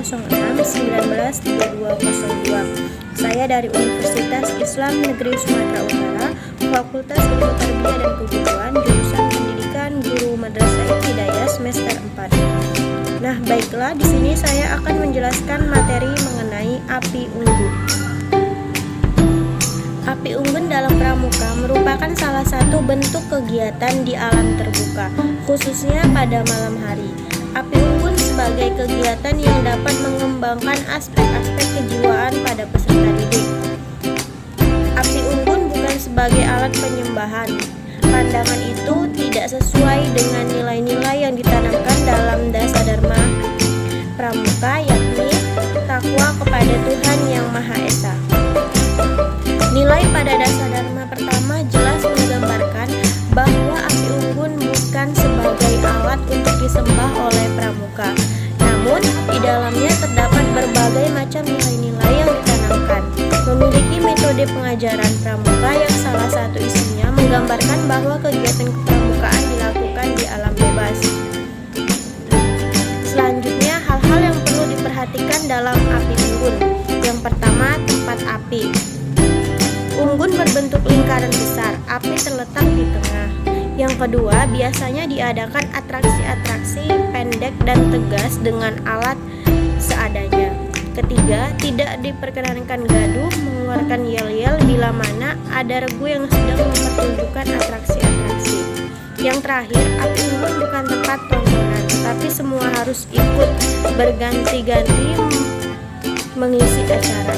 06193202. Saya dari Universitas Islam Negeri Sumatera Utara, Fakultas Ilmu Tarbiyah dan Keguruan, jurusan Pendidikan Guru Madrasah Ibtidaiyah semester 4. Nah, baiklah, di sini saya akan menjelaskan materi mengenai api unggun. Api unggun dalam pramuka merupakan salah satu bentuk kegiatan di alam terbuka, khususnya pada malam hari. Api unggun sebagai kegiatan yang dapat mengembangkan aspek-aspek kejiwaan pada peserta didik. Api unggun bukan sebagai alat penyembahan. Pandangan itu tidak sesuai dengan nilai-nilai yang ditanamkan dalam dasar dharma pramuka, yakni takwa kepada Tuhan Yang Maha Esa. Nilai pada dasar dharma pertama jelas menggambarkan bahwa api unggun bukan sebagai alat untuk disembah oleh pramuka, namun di dalamnya terdapat berbagai macam nilai-nilai yang ditanamkan. Memiliki metode pengajaran pramuka yang salah satu isinya menggambarkan bahwa kegiatan kepramukaan dilakukan di alam bebas. Selanjutnya, hal-hal yang perlu diperhatikan dalam api unggun. Yang pertama, tempat api. Unggun berbentuk lingkaran besar, api terletak di tengah. Yang kedua, biasanya diadakan atraksi-atraksi pendek dan tegas dengan alat seadanya. Ketiga, tidak diperkenankan gaduh, mengeluarkan yel-yel bila mana ada regu yang sedang mempertunjukkan atraksi-atraksi. Yang terakhir, api unggun bukan tempat tontonan, tetapi semua harus ikut berganti-ganti mengisi acara.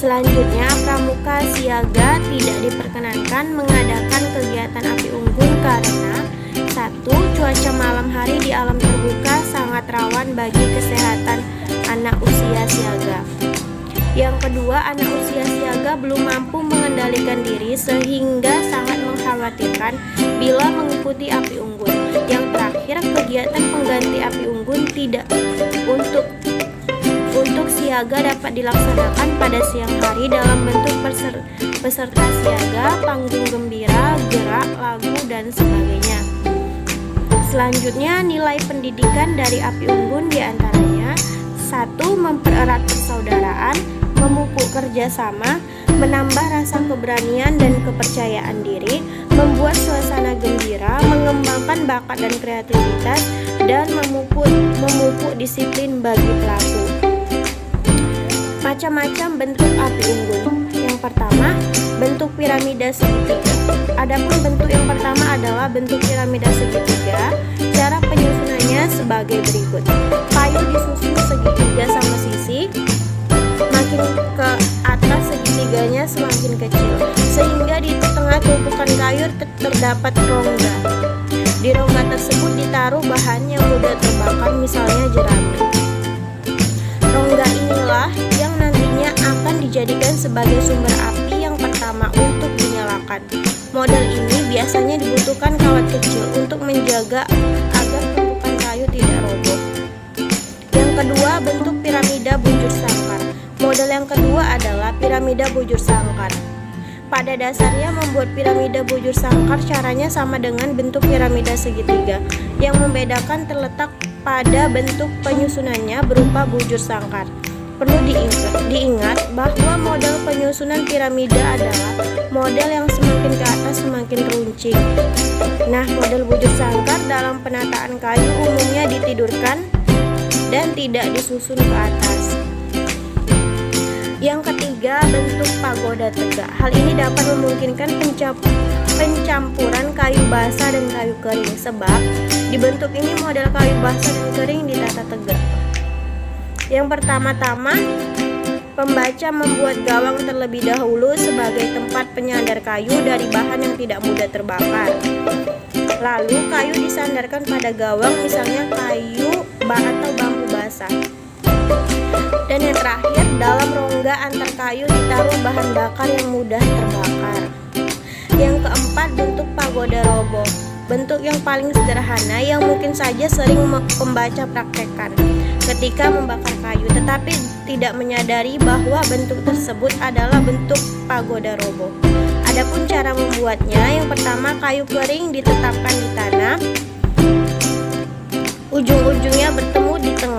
Selanjutnya, pramuka siaga tidak diperkenankan mengadakan kegiatan api unggun karena 1. Cuaca malam hari di alam terbuka sangat rawan bagi kesehatan anak usia siaga. Yang kedua, anak usia siaga belum mampu mengendalikan diri sehingga sangat mengkhawatirkan bila mengikuti api unggun. Yang terakhir, kegiatan pengganti api unggun tidak untuk siaga dapat dilaksanakan pada siang hari dalam bentuk peserta siaga, panggung gembira, gerak, lagu, dan sebagainya. Selanjutnya, nilai pendidikan dari api unggun diantaranya 1. Mempererat persaudaraan, memupuk kerjasama, menambah rasa keberanian dan kepercayaan diri, membuat suasana gembira, mengembangkan bakat dan kreativitas, dan memupuk disiplin bagi pelaku. Macam-macam bentuk api unggun. Yang pertama, bentuk piramida segitiga. Adapun bentuk yang pertama adalah bentuk piramida segitiga. Cara penyusunannya sebagai berikut. Kayu disusun segitiga sama sisi. Makin ke atas segitiganya semakin kecil, sehingga di tengah tumpukan kayu terdapat rongga. Di rongga tersebut ditaruh bahan yang mudah terbakar, misalnya jerami. Rongga inilah yang nantinya akan dijadikan sebagai sumber api yang pertama untuk dinyalakan. Model ini biasanya dibutuhkan kawat kecil untuk menjaga agar tumpukan kayu tidak roboh. Yang kedua, bentuk piramida bujur sangkar. Model yang kedua adalah piramida bujur sangkar. Pada dasarnya, membuat piramida bujur sangkar caranya sama dengan bentuk piramida segitiga. Yang membedakan terletak pada bentuk penyusunannya berupa bujur sangkar. Perlu diingat bahwa model penyusunan piramida adalah model yang semakin ke atas semakin runcing. Nah, model bujur sangkar dalam penataan kayu umumnya ditidurkan dan tidak disusun ke atas. Yang ketiga, bentuk pagoda tegak. Hal ini dapat memungkinkan pencampuran kayu basah dan kayu kering, sebab di bentuk ini model kayu basah dan kering ditata tegak. Yang pertama-tama, pembaca membuat gawang terlebih dahulu sebagai tempat penyandar kayu dari bahan yang tidak mudah terbakar. Lalu kayu disandarkan pada gawang, misalnya kayu atau bambu basah. Dan yang terakhir, dalam rongga antar kayu ditaruh bahan bakar yang mudah terbakar. Yang keempat, bentuk pagoda roboh. Bentuk yang paling sederhana yang mungkin saja sering pembaca praktekkan ketika membakar kayu, tetapi tidak menyadari bahwa bentuk tersebut adalah bentuk pagoda roboh. Adapun cara membuatnya, yang pertama, kayu kering ditetapkan di tanah, ujung-ujungnya bertemu di tengah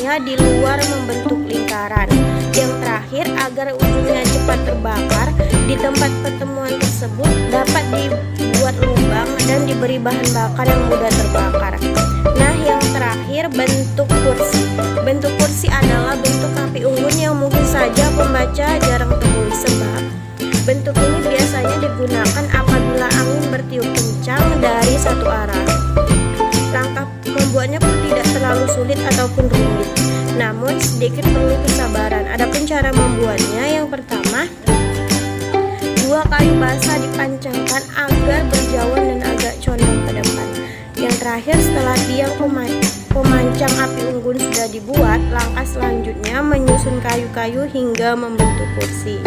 ujungnya di luar membentuk lingkaran. Yang terakhir, agar ujungnya cepat terbakar, di tempat pertemuan tersebut dapat dibuat lubang dan diberi bahan bakar yang mudah terbakar. Nah, yang terakhir, bentuk kursi. Bentuk kursi adalah bentuk api unggun yang mungkin saja pembaca jarang temui, sebab bentuk ini biasanya digunakan apabila angin bertiup kencang dari satu arah. Langkah membuatnya pun tidak terlalu sulit ataupun rumit, namun sedikit perlu kesabaran. Adapun cara membuatnya, yang pertama, 2 kayu basah dipancangkan agar berjauhan dan agak condong ke depan. Yang terakhir, setelah tiang pemancang api unggun sudah dibuat, langkah selanjutnya menyusun kayu-kayu hingga membentuk kursi.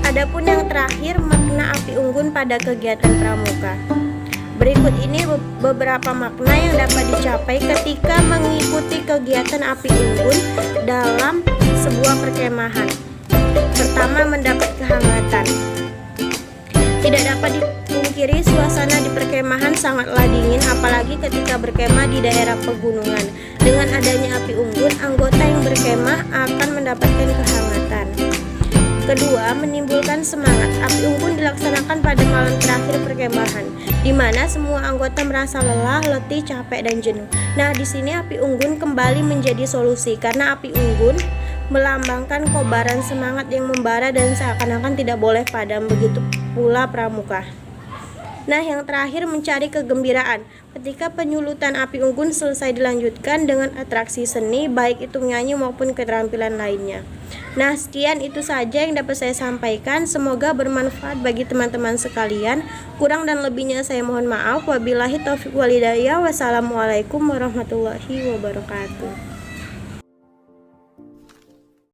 Adapun yang terakhir, makna api unggun pada kegiatan pramuka. Berikut ini beberapa makna yang dapat dicapai ketika mengikuti kegiatan api unggun dalam sebuah perkemahan. Pertama, mendapat kehangatan. Tidak dapat dipungkiri, suasana di perkemahan sangatlah dingin, apalagi ketika berkemah di daerah pegunungan. Dengan adanya api unggun, anggota yang berkemah akan mendapatkan kehangatan. Kedua, menimbulkan semangat. Api unggun dilaksanakan pada malam terakhir perkemahan, di mana semua anggota merasa lelah, letih, capek, dan jenuh. Nah, di sini api unggun kembali menjadi solusi, karena api unggun melambangkan kobaran semangat yang membara dan seakan-akan tidak boleh padam. Begitu pula pramuka. Nah, yang terakhir, mencari kegembiraan. Ketika penyulutan api unggun selesai, dilanjutkan dengan atraksi seni, baik itu menyanyi maupun keterampilan lainnya. Nah, sekian itu saja yang dapat saya sampaikan. Semoga bermanfaat bagi teman-teman sekalian. Kurang dan lebihnya saya mohon maaf. Wabillahi taufiq wal hidayah. Wassalamualaikum warahmatullahi wabarakatuh.